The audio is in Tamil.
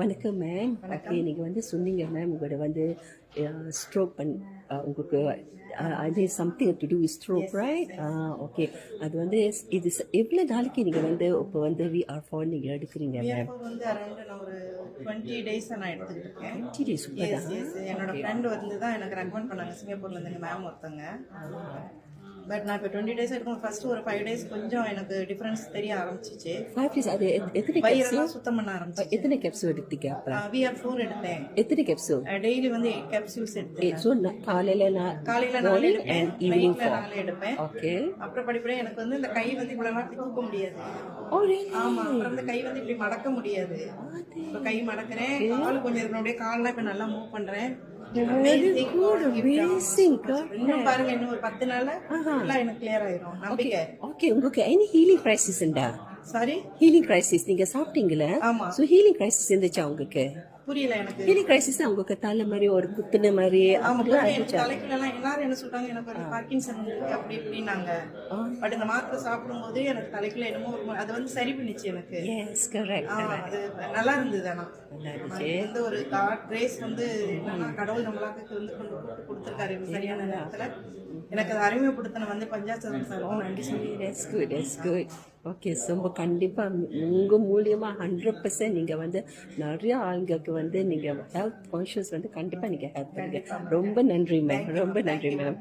வணக்கம் மேம். ஓகே, நீங்கள் வந்து சொன்னீங்க மேம் உங்களோட வந்து ஸ்ட்ரோக் உங்களுக்கு அது something to do with stroke right? Okay, அது வந்து இது எவ்வளோ நாளைக்கு நீங்கள் வந்து இப்போ வந்து VR4 நீங்கள் எடுக்கிறீங்க மேம்? வந்து அரௌண்ட் நான் ஒரு 20 days நான் எடுத்துக்கிட்டு இருக்கேன். 20 days எஸ் எஸ் என்னோட ஃப்ரெண்ட் வந்து தான் எனக்கு ரெக்கமெண்ட் பண்ணாங்க, சிங்கப்பூர்ல இருந்து மேம் ஒருத்தங்க. பட் நான் இப்போ 20 days எடுக்கும். ஃபர்ஸ்ட் ஒரு 5 days கொஞ்சம் எனக்கு டிஃபரன்ஸ் தெரிய ஆரம்பிச்சிச்சு. 5 days அது எத்தனை வயிறெல்லாம் சுத்தம் பண்ண ஆரம்பிச்சு. எத்தனை கேப்சூல் எடுத்தீங்க? அப்போ VR4 எடுத்தேன். எத்தனை கேப்சூல்? டெய்லி வந்து 8 capsules எடுத்தேன். ஸோ காலையில் 4 எடுப்பேன், ஈவினிங் நைட்ல 4 எடுப்பேன். ஓகே. அப்புறம் படிப்படியாக எனக்கு வந்து இந்த கை வந்து இவ்வளவு நாள் தூக்க முடியாது. ஆமா, அப்புறம் இந்த கை வந்து இப்படி மடக்க முடியாது. இப்போ கை மடக்கிறேன், கால் கொஞ்சம் இருக்கணும், கால்லாம் இப்போ நல்லா மூவ் பண்றேன். இன்னும் பாருங்க, இன்னும் ஒரு 10 நாள்ல எனக்கு கிளியர் ஆயிரும் நம்பிக்கை. ஓகே, உங்களுக்கு எனி ஹீலிங் கிரைசிஸ் உண்டா? சாரி, ஹீலிங் கிரைசிஸ் நீங்க சாப்பிட்டீங்களா? ஆமா. சோ ஹீலிங் கிரைசிஸ் இருந்துச்சா உங்களுக்கு? புரியல எனக்கு. ஹீலிங் கிரைசிஸ் உங்களுக்கு தலை மாதிரி ஒரு குத்துன மாதிரி தலைக்குள்ள எல்லாரும் என்ன சொல்றாங்க, எனக்கு ஒரு பார்க்கின்சன் இருக்கு அப்படி இப்படின்னாங்க. பட் இந்த மாத்திரை சாப்பிடும் போது எனக்கு தலைக்குள்ள என்னமோ அது வந்து சரி பண்ணிச்சு எனக்கு. Yes correct. அது நல்லா இருந்தது. ஆனா வந்து ஒரு காட் கிரேஸ் வந்து என்னன்னா, கடவுள் நம்மளாக்கு வந்து கொண்டு கொடுத்துருக்காரு சரியான நேரத்துல. எனக்கு அதை அறிமுகப்படுத்தின வந்து பஞ்சாச்சரம் சார், நன்றி சொல்லி. That's good, that's good. Okay, ரொம்ப கண்டிப்பாக உங்கள் மூலியமாக 100% நீங்கள் வந்து நிறைய ஆளுங்களுக்கு வந்து நீங்கள் ஹெல்த் கான்ஷியஸ் வந்து கண்டிப்பாக நீங்கள் ஹெல்ப் பண்ணுங்க. ரொம்ப நன்றி மேம், ரொம்ப நன்றி மேம்.